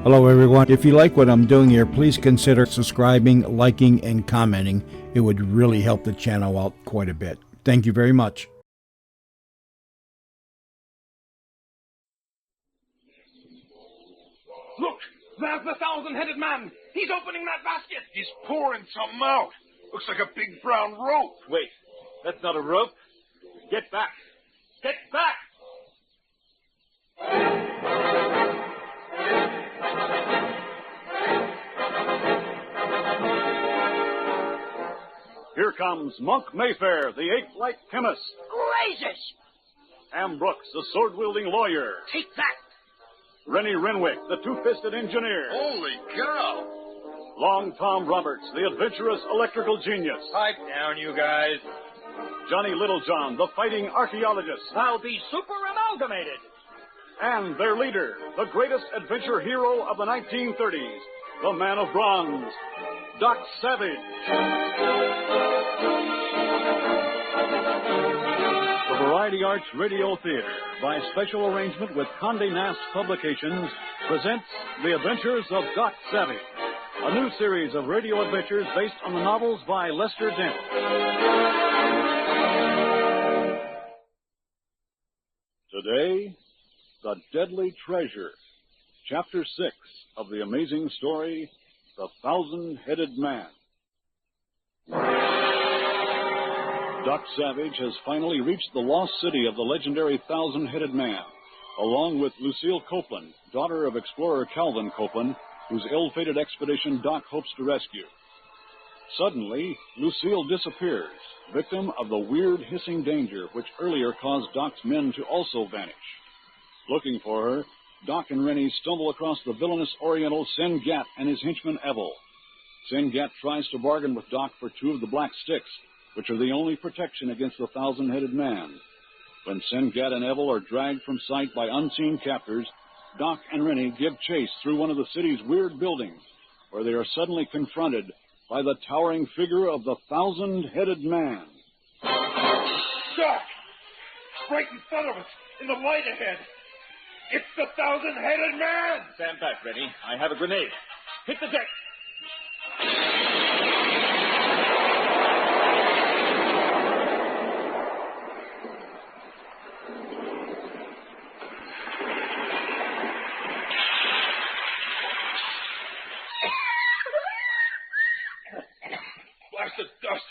Hello, everyone. If you like what I'm doing here, please consider subscribing, liking, and commenting. It would really help the channel out quite a bit. Thank you very much. Look, there's the thousand-headed man. He's opening that basket. He's pouring something out. Looks like a big brown rope. Wait, that's not a rope. Get back. Get back! Here comes Monk Mayfair, the ape-like chemist. Gracious! Am Brooks, the sword-wielding lawyer. Take that! Rennie Renwick, the two-fisted engineer. Holy cow! Long Tom Roberts, the adventurous electrical genius. Pipe down, you guys. Johnny Littlejohn, the fighting archaeologist. I'll be super amalgamated. And their leader, the greatest adventure hero of the 1930s, the man of bronze, Doc Savage. The Variety Arts Radio Theater, by special arrangement with Condé Nast Publications, presents The Adventures of Doc Savage, a new series of radio adventures based on the novels by Lester Dent. Today, The Deadly Treasure, Chapter 6 of the amazing story, The Thousand-Headed Man. Doc Savage has finally reached the lost city of the legendary Thousand-Headed Man, along with Lucille Copeland, daughter of explorer Calvin Copeland, whose ill-fated expedition Doc hopes to rescue. Suddenly, Lucille disappears, victim of the weird hissing danger which earlier caused Doc's men to also vanish. Looking for her, Doc and Rennie stumble across the villainous Oriental Sen Gat and his henchman Evel. Sen Gat tries to bargain with Doc for 2 of the black sticks, which are the only protection against the Thousand-Headed Man. When Sen Gat and Evel are dragged from sight by unseen captors, Doc and Rennie give chase through one of the city's weird buildings, where they are suddenly confronted by the towering figure of the Thousand-Headed Man. Doc! Right in front of us, in the light ahead. It's the Thousand-Headed Man! Stand back, Rennie. I have a grenade. Hit the deck! Blasted dust.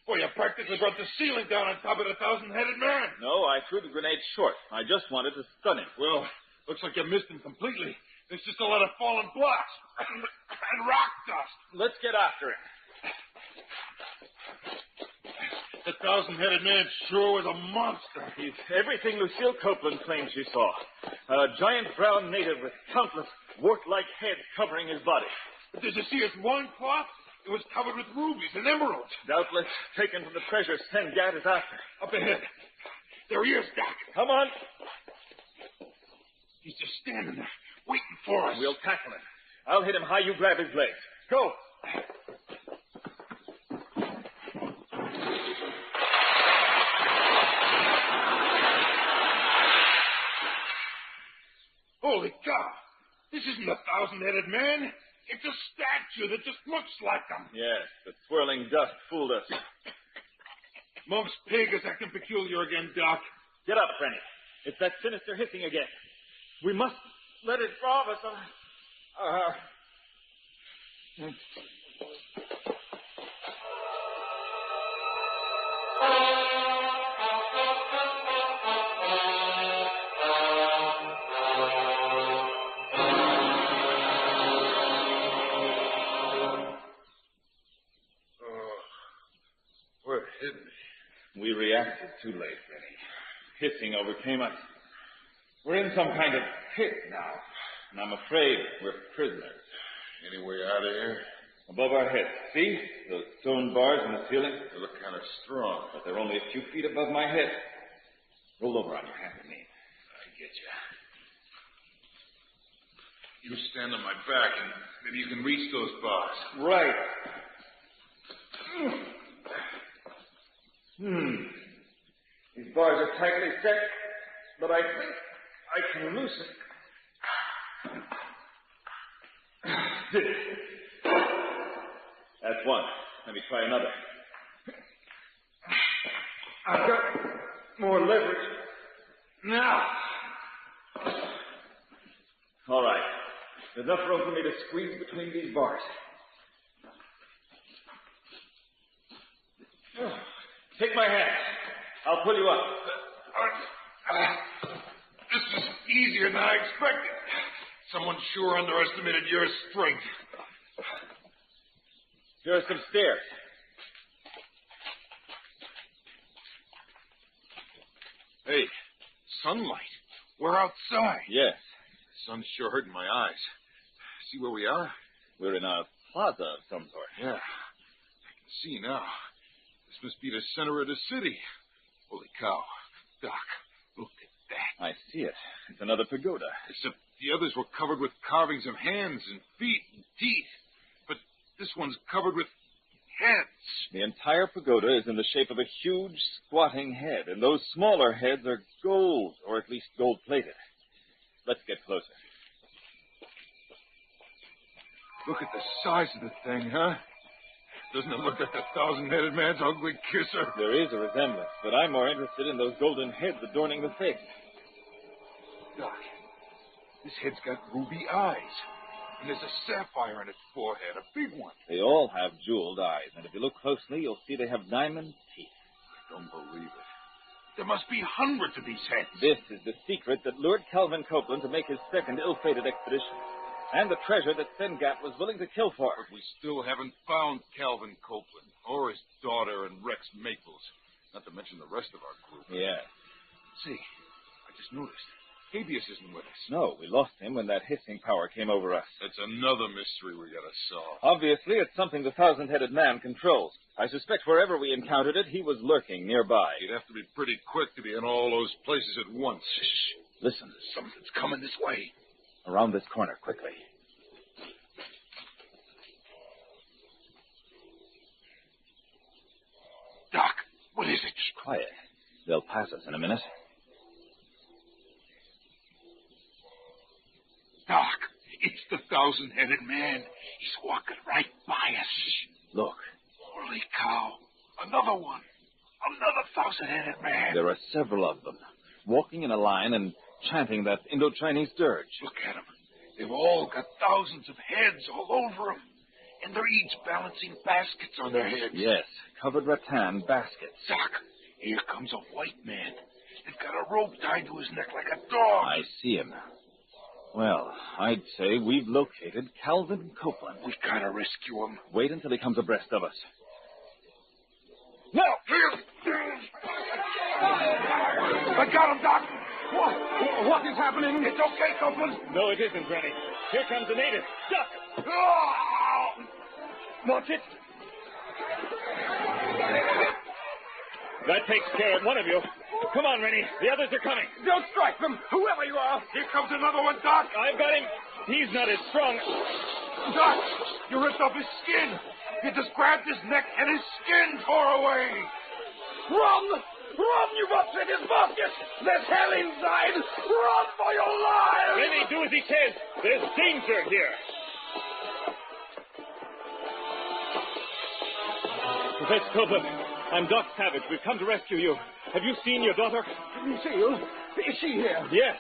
Boy, you practically brought the ceiling down on top of the Thousand-Headed Man. No, I threw the grenade short. I just wanted to stun him. Well, looks like you missed him completely. There's just a lot of fallen blocks and rock dust. Let's get after him. The Thousand-Headed Man sure was a monster. He's everything Lucille Copeland claims she saw. A giant brown native with countless wart-like heads covering his body. But did you see his loincloth? It was covered with rubies and emeralds. Doubtless taken from the treasure Sen Gat is after. Up ahead. There he is, Doc. Come on. He's just standing there, waiting for us. We'll tackle him. I'll hit him high, you grab his legs. Go. Holy cow! This isn't a Thousand-Headed Man. It's a statue that just looks like him. Yes, the swirling dust fooled us. Monk's pig is acting peculiar again, Doc. Get up, Rennie. It's that sinister hissing again. We must let it rob us. We're hidden. We reacted too late, Rennie. Hissing overcame us. We're in some kind of pit now, and I'm afraid we're prisoners. Any way out of here? Above our heads. See? Those stone bars in the ceiling? They look kind of strong. But they're only a few feet above my head. Roll over on your hands and knees. I get you. You stand on my back, and maybe you can reach those bars. Right. These bars are tightly set, but I think I can loosen. That's one. Let me try another. I've got more leverage. Now. All right. There's enough room for me to squeeze between these bars. Take my hand. I'll pull you up. This is easier than I expected. Someone sure underestimated your strength. Here are some stairs. Hey, sunlight. We're outside. Yes. The sun's sure hurting my eyes. See where we are? We're in a plaza of some sort. Yeah. I can see now. This must be the center of the city. Holy cow. Doc, look at that. I see it. It's another pagoda. Except the others were covered with carvings of hands and feet and teeth. But this one's covered with heads. The entire pagoda is in the shape of a huge, squatting head, and those smaller heads are gold, or at least gold-plated. Let's get closer. Look at the size of the thing, huh? Doesn't it look like the thousand-headed man's ugly kisser? There is a resemblance, but I'm more interested in those golden heads adorning the face. Doc, this head's got ruby eyes. And there's a sapphire on its forehead, a big one. They all have jeweled eyes, and if you look closely, you'll see they have diamond teeth. I don't believe it. There must be hundreds of these heads. This is the secret that lured Calvin Copeland to make his second ill-fated expedition, and the treasure that Sengat was willing to kill for. But we still haven't found Calvin Copeland, or his daughter and Rex Maples, not to mention the rest of our group. Yeah. See, I just noticed. Habeas isn't with us. No, we lost him when that hissing power came over us. That's another mystery we gotta solve. Obviously, it's something the thousand-headed man controls. I suspect wherever we encountered it, he was lurking nearby. You'd have to be pretty quick to be in all those places at once. Shh. Listen. Something's coming this way. Around this corner, quickly. Doc, what is it? Shh, quiet. They'll pass us in a minute. Doc, it's the thousand-headed man. He's walking right by us. Look. Holy cow. Another one. Another thousand-headed man. There are several of them, walking in a line and chanting that Indo-Chinese dirge. Look at them. They've all got thousands of heads all over them. And they're each balancing baskets on their heads. Yes, covered rattan baskets. Doc, here comes a white man. They've got a rope tied to his neck like a dog. I see him. Well, I'd say we've located Calvin Copeland. We gotta rescue him. Wait until he comes abreast of us. No! I got him, Doc! What is happening? It's okay, Copeland. No, it isn't, Granny. Here comes the native. Duck! Watch it. That takes care of one of you. Come on, Rennie. The others are coming. Don't strike them, whoever you are. Here comes another one, Doc. I've got him. He's not as strong. Doc, you ripped off his skin. You just grabbed his neck and his skin tore away. Run! Run, you've upset his basket! There's hell inside! Run for your lives! Rennie, do as he says. There's danger here. Professor Copeland, I'm Doc Savage. We've come to rescue you. Have you seen your daughter? Lucille? Is she here? Yes.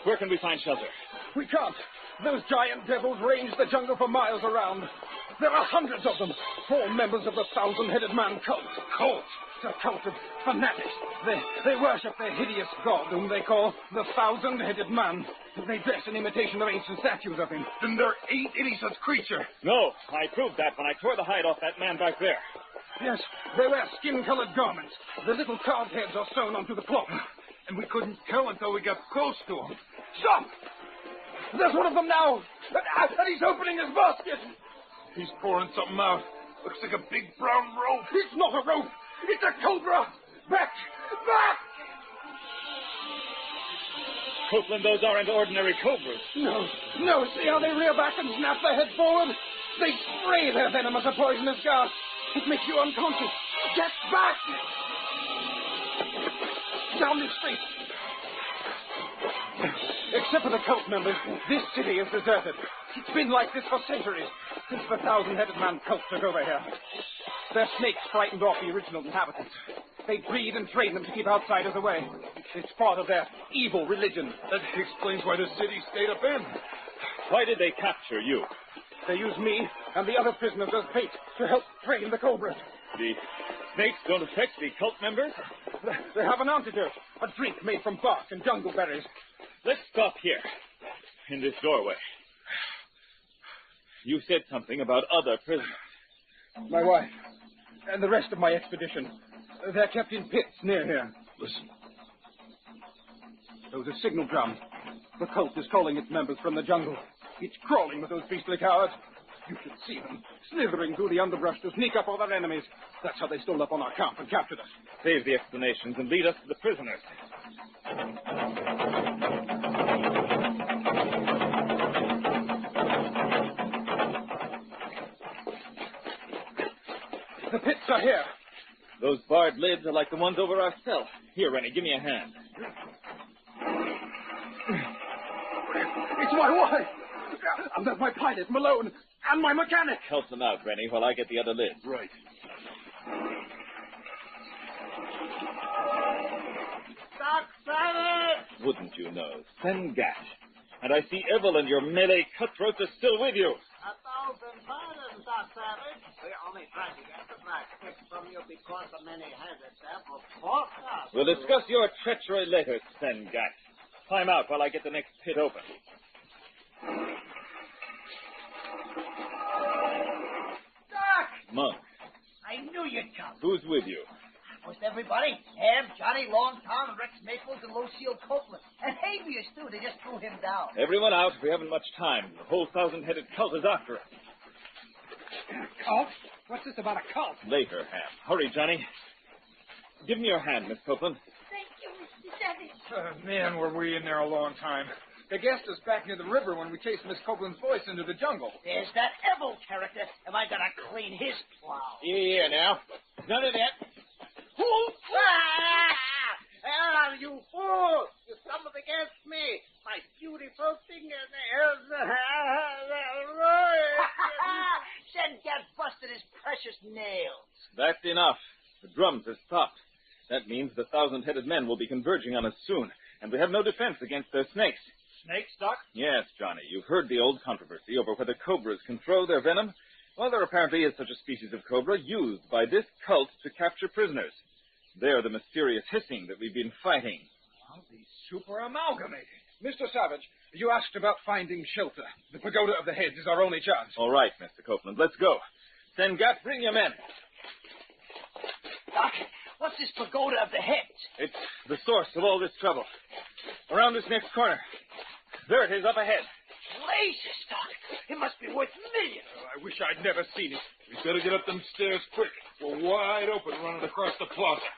Where can we find shelter? We can't. Those giant devils range the jungle for miles around. There are hundreds of them, all members of the thousand-headed man cult. Cult? It's a cult of fanatics. They worship their hideous god, whom they call the thousand-headed man. They dress in imitation of ancient statues of him. Then there ain't any such creature. No, I proved that when I tore the hide off that man back there. Yes, they wear skin-colored garments. The little carved heads are sewn onto the cloth. And we couldn't tell until we got close to him. Stop! There's one of them now! And he's opening his basket! He's pouring something out. Looks like a big brown rope. It's not a rope! It's a cobra! Back! Back! Copeland, those aren't ordinary cobras. No, see how they rear back and snap their head forward? They spray their venom as a poisonous gas. It makes you unconscious. Get back! Down this street. Except for the cult members, this city is deserted. It's been like this for centuries, since the thousand-headed man cult took over here. Their snakes frightened off the original inhabitants. They breed and train them to keep outsiders away. It's part of their evil religion. That explains why the city stayed abandoned. Why did they capture you? They use me and the other prisoners as bait to help train the cobras. The snakes don't affect the cult members? They have an antidote, a drink made from bark and jungle berries. Let's stop here, in this doorway. You said something about other prisoners. My wife and the rest of my expedition, they're kept in pits near here. Listen. There was a signal drum. The cult is calling its members from the jungle. It's crawling with those beastly cowards. You should see them, slithering through the underbrush to sneak up on their enemies. That's how they stole up on our camp and captured us. Save the explanations and lead us to the prisoners. The pits are here. Those barred lids are like the ones over our cell. Here, Rennie, give me a hand. It's my wife. And there's my pilot, Malone, and my mechanic. Help them out, Rennie, while I get the other lid. Right. Doc Savage! Wouldn't you know? Sengat. And I see Evelyn, your melee cutthroat, is still with you. 1,000 pardons, Doc Savage. We only tried to get the black fixed from you because the many hazards there for forced us. We'll discuss your treachery later, Sengat. Climb out while I get the next pit open. Doc! Monk, I knew you'd come. who's with you? Most everybody. Ham, Johnny, Long Tom, Rex Maples, and Lucille Copeland. And Habeas, too. They just threw him down. Everyone out. We haven't much time. The whole thousand-headed cult is after us. Cult? What's this about a cult? Later, Ham. Hurry, Johnny. Give me your hand, Miss Copeland. Thank you, Mr. Savage. Man, were we in there a long time. They gassed us back near the river when we chased Miss Copeland's voice into the jungle. There's that Evil character. Am I going to clean his plow? Here, now. None of that. Ah, you fool! You stumbled against me. My beautiful fingernails. Sengat busted his precious nails. That's enough. The drums have stopped. That means the thousand-headed men will be converging on us soon, and we have no defense against their snakes. Snakes, Doc? Yes, Johnny, you've heard the old controversy over whether cobras can throw their venom. Well, there apparently is such a species of cobra used by this cult to capture prisoners. They're the mysterious hissing that we've been fighting. Well, the super amalgamated. Mr. Savage, you asked about finding shelter. The Pagoda of the Heads is our only chance. All right, Mr. Copeland, let's go. Sengat, bring your men. Doc, what's this Pagoda of the Heads? It's the source of all this trouble. Around this next corner. There it is, up ahead. Blazes, Doc. It must be worth millions. I wish I'd never seen it. We better get up them stairs quick. We're wide open running across the plaza.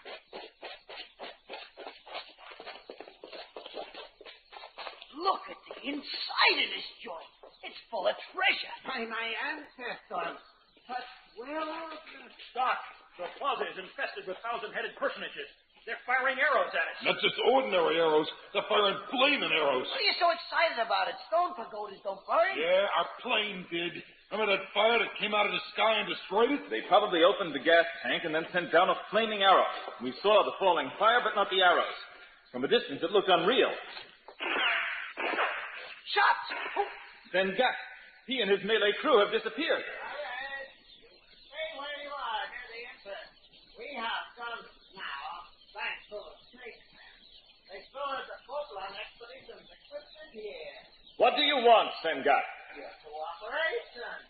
Look at the inside of this joint. It's full of treasure. By my ancestors. But where are Doc, the plaza is infested with thousand-headed personages. They're firing arrows at us. Not just ordinary arrows. They're firing flaming arrows. What are you so excited about it? Stone pagodas don't burn. Yeah, our plane did. Remember that fire that came out of the sky and destroyed it? They probably opened the gas tank and then sent down a flaming arrow. We saw the falling fire, but not the arrows. From a distance, it looked unreal. Shots! Oh. Sengat, he and his melee crew have disappeared. Stay where you are near the entrance. We have come now, thanks to the snake men. They stole the Copeland expedition's equipment here. What do you want, Sengat? Your cooperation.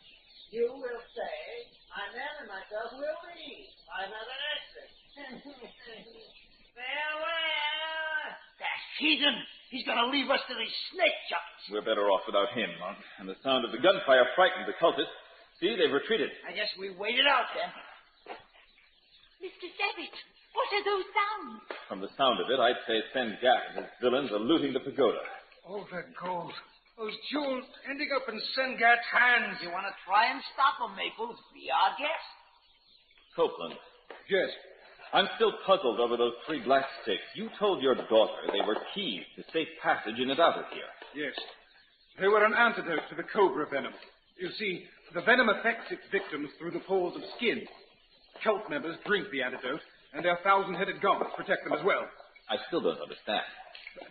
You will stay, my men and myself will leave by another exit. Farewell! That heathen! He's going to leave us to these snake jumps. We're better off without him, Monk. And the sound of the gunfire frightened the cultists. See, they've retreated. I guess we waited out then. Mr. Savage, what are those sounds? From the sound of it, I'd say Sengat and his villains are looting the pagoda. Oh, that gold. Those jewels ending up in Sengat's hands. You want to try and stop them, Maples? Be our guest. Copeland, Yes. I'm still puzzled over those 3 black sticks. You told your daughter they were keys to safe passage in and out of here. Yes. They were an antidote to the cobra venom. You see, the venom affects its victims through the pores of skin. Cult members drink the antidote, and their thousand-headed garments protect them as well. I still don't understand.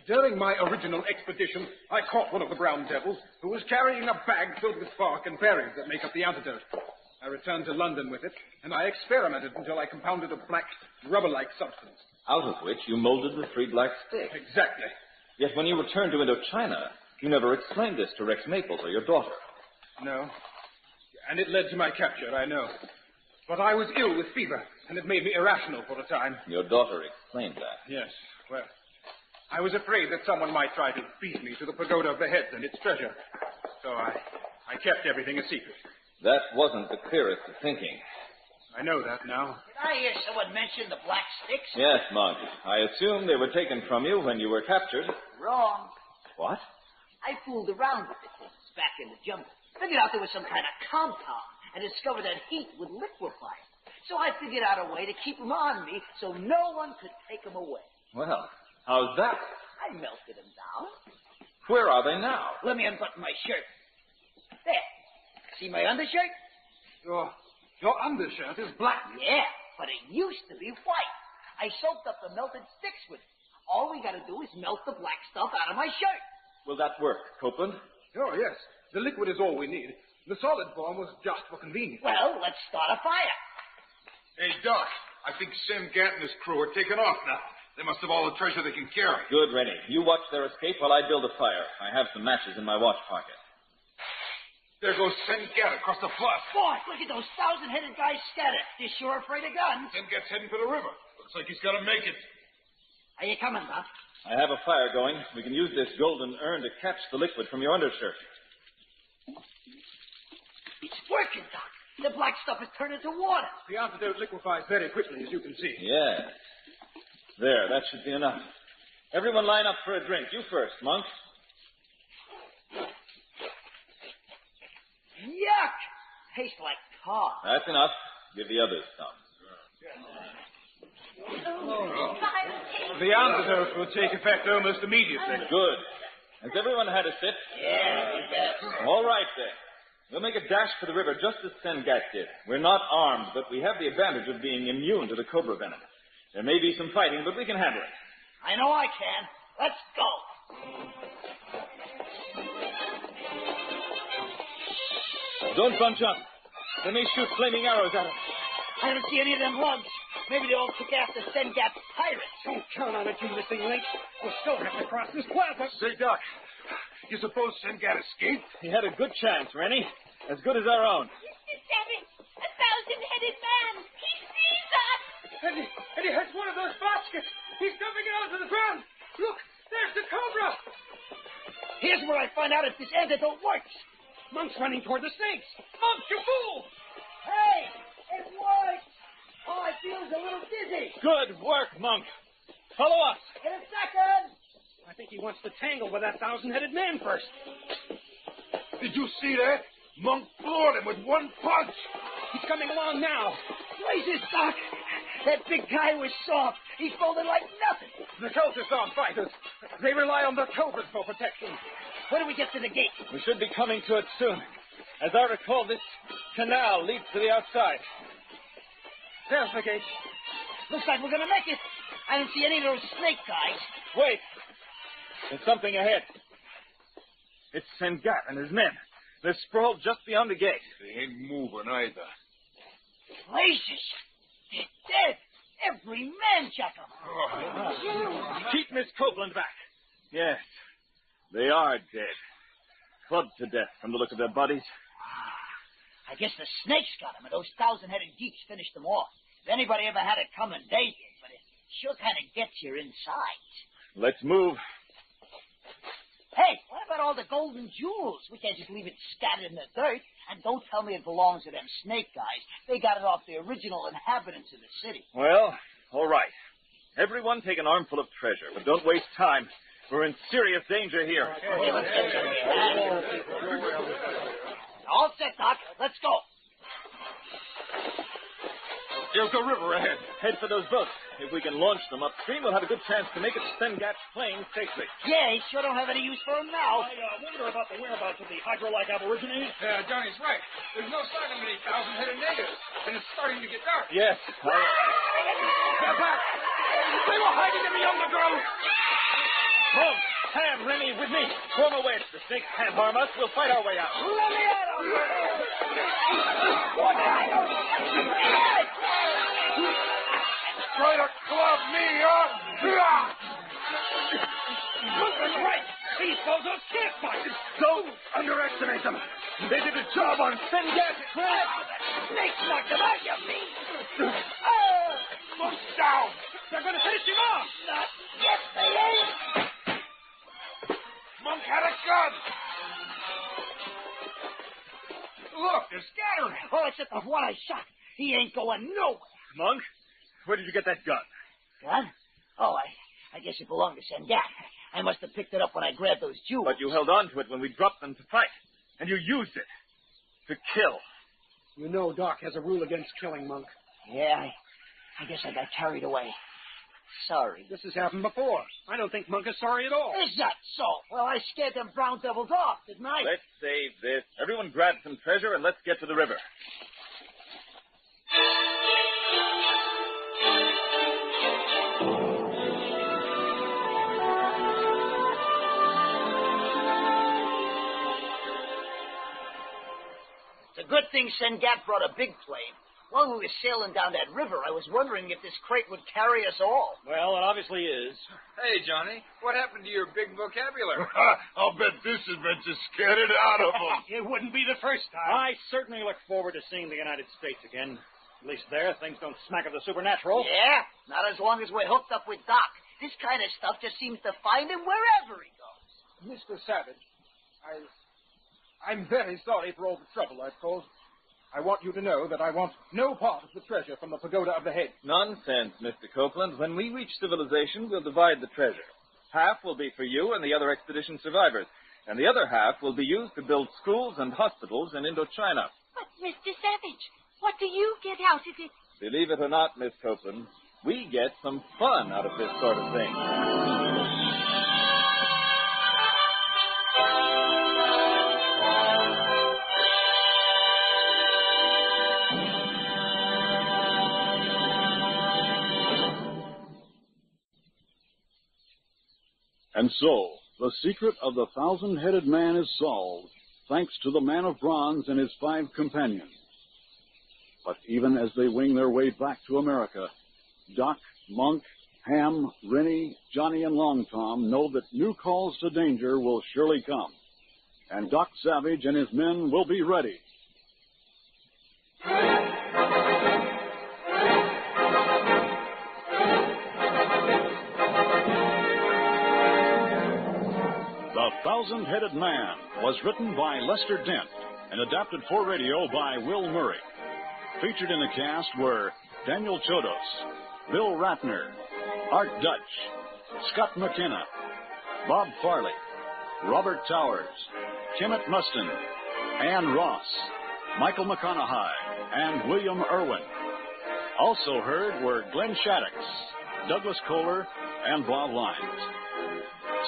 During my original expedition, I caught one of the brown devils who was carrying a bag filled with bark and berries that make up the antidote. I returned to London with it, and I experimented until I compounded a black, rubber-like substance. Out of which you molded the 3 black sticks. Exactly. Yet when you returned to Indochina, you never explained this to Rex Maples or your daughter. No. And it led to my capture, I know. But I was ill with fever, and it made me irrational for a time. Your daughter explained that. Yes, well, I was afraid that someone might try to beat me to the Pagoda of the Heads and its treasure. So I kept everything a secret. That wasn't the clearest of thinking. I know that now. Did I hear someone mention the black sticks? Yes, Monk. I assume they were taken from you when you were captured. Wrong. What? I fooled around with the things back in the jungle. Figured out there was some kind of compound and discovered that heat would liquefy them. So I figured out a way to keep them on me so no one could take them away. Well, how's that? I melted them down. Where are they now? Let me unbutton my shirt. There. See my undershirt? Your undershirt is black. Yeah, but it used to be white. I soaked up the melted sticks with it. All we gotta do is melt the black stuff out of my shirt. Will that work, Copeland? Oh, yes. The liquid is all we need. The solid form was just for convenience. Well, let's start a fire. Hey, Doc, I think Sam Gant and his crew are taking off now. They must have all the treasure they can carry. Good, Rennie. You watch their escape while I build a fire. I have some matches in my watch pocket. There goes Sam Gant across the bluff. Boss, look at those thousand-headed guys scattered. They're sure afraid of guns. Sam Gant's heading for the river. Looks like he's got to make it. Are you coming, Doc? I have a fire going. We can use this golden urn to catch the liquid from your undershirt. It's working, Doc. The black stuff is turned into water. The antidote liquefies very quickly, as you can see. Yes. There, that should be enough. Everyone line up for a drink. You first, Monk. Yuck! Tastes like tar. That's enough. Give the others some. The antidote will take effect almost immediately. Good. Has everyone had a sip? Yeah. All right, then. We'll make a dash for the river just as Sengat did. We're not armed, but we have the advantage of being immune to the cobra venom. There may be some fighting, but we can handle it. I know I can. Let's go. Don't bunch up. They may shoot flaming arrows at us. I don't see any of them lugs. Maybe they all took after Sengat's pirates. Don't count on it, you missing link. We'll still have to cross this plaza. Say, Doc, you suppose Sam Gant escaped? He had a good chance, Rennie. As good as our own. Mr. Savage, a thousand-headed man. He sees us. And he has one of those baskets. He's dumping it onto the ground. Look, there's the cobra. Here's where I find out if this antidote works. Monk's running toward the snakes. Monk, you fool! Hey, it works. All I feel is a little dizzy. Good work, Monk. Follow us. In a second. I think he wants to tangle with that thousand-headed man first. Did you see that? Monk floored him with one punch. He's coming along now. Blazes, Doc. That big guy was soft. He's folded like nothing. The cultists aren't fighters. They rely on the cobras for protection. When do we get to the gate? We should be coming to it soon. As I recall, this canal leads to the outside. There's the gate. Looks like we're going to make it. I don't see any of those snake guys. Wait. There's something ahead. It's Sengat and his men. They're sprawled just beyond the gate. They ain't moving either. Blazes. They're dead. Every man shot them. Keep Miss Copeland back. Yes, they are dead. Clubbed to death from the look of their bodies. I guess the snakes got them, and those thousand-headed geeks finished them off. If anybody ever had it coming, they did, but it sure kind of gets your insides. Let's move. Hey, what about all the golden jewels? We can't just leave it scattered in the dirt. And don't tell me it belongs to them snake guys. They got it off the original inhabitants of the city. Well, all right. Everyone take an armful of treasure, but don't waste time. We're in serious danger here. Okay, let's get some all set, Doc. Let's go. There's a river ahead. Head for those boats. If we can launch them upstream, we'll have a good chance to make it to Sengat's plain safely. Yeah, he sure don't have any use for him now. I wonder about the whereabouts of the hydro-like aborigines. Yeah, Johnny's right. There's no sign of any thousand-headed natives, and it's starting to get dark. Yes. They're back. They were hiding in the undergrowth. Home. Ham, Rennie, with me. Form a wedge. The snakes can't harm us. We'll fight our way out. Let me at him! Try to club me up. That's right. These soldiers can't fight. Don't underestimate them. They did a job on Sengat. Snakes knocked him out, you mean? Look down. They're going to finish him off. Not yet, they ain't. Monk had a gun. Look, they're scattering. Oh, except the one I shot. He ain't going nowhere. Monk, where did you get that gun? Gun? Oh, I guess it belonged to Sengat. I must have picked it up when I grabbed those jewels. But you held on to it when we dropped them to fight. And you used it to kill. You know Doc has a rule against killing, Monk. Yeah, I guess I got carried away. Sorry. This has happened before. I don't think Monk is sorry at all. Is that so? Well, I scared them brown devils off, didn't I? Let's save this. Everyone grab some treasure and let's get to the river. It's a good thing Sengat brought a big plane. While we were sailing down that river, I was wondering if this crate would carry us all. Well, it obviously is. Hey, Johnny, what happened to your big vocabulary? I'll bet this adventure scared it out of them. It wouldn't be the first time. I certainly look forward to seeing the United States again. At least there, things don't smack of the supernatural. Yeah, not as long as we're hooked up with Doc. This kind of stuff just seems to find him wherever he goes. Mr. Savage, I'm very sorry for all the trouble I've caused. I want you to know that I want no part of the treasure from the Pagoda of the Head. Nonsense, Mr. Copeland. When we reach civilization, we'll divide the treasure. Half will be for you and the other expedition survivors, and the other half will be used to build schools and hospitals in Indochina. But, Mr. Savage, what do you get out of it? Believe it or not, Miss Copeland, we get some fun out of this sort of thing. And so, the secret of the thousand-headed man is solved, thanks to the man of bronze and his 5 companions. But even as they wing their way back to America, Doc, Monk, Ham, Rennie, Johnny, and Long Tom know that new calls to danger will surely come. And Doc Savage and his men will be ready. The Thousand-Headed Man was written by Lester Dent and adapted for radio by Will Murray. Featured in the cast were Daniel Chodos, Bill Ratner, Art Dutch, Scott McKenna, Bob Farley, Robert Towers, Kenneth Mustin, Ann Ross, Michael McConaughey, and William Irwin. Also heard were Glenn Shaddix, Douglas Kohler, and Bob Lyons.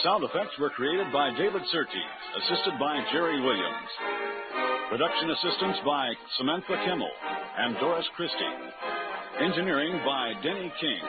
Sound effects were created by David Surtees, assisted by Jerry Williams. Production assistance by Samantha Kimmel and Doris Christie. Engineering by Denny King.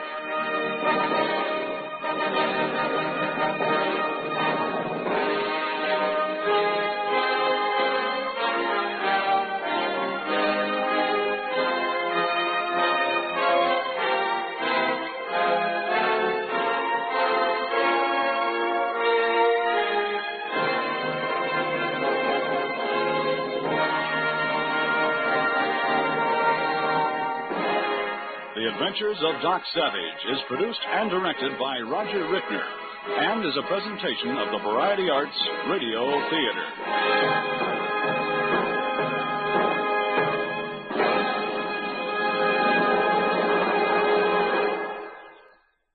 The Adventures of Doc Savage is produced and directed by Roger Rickner and is a presentation of the Variety Arts Radio Theater.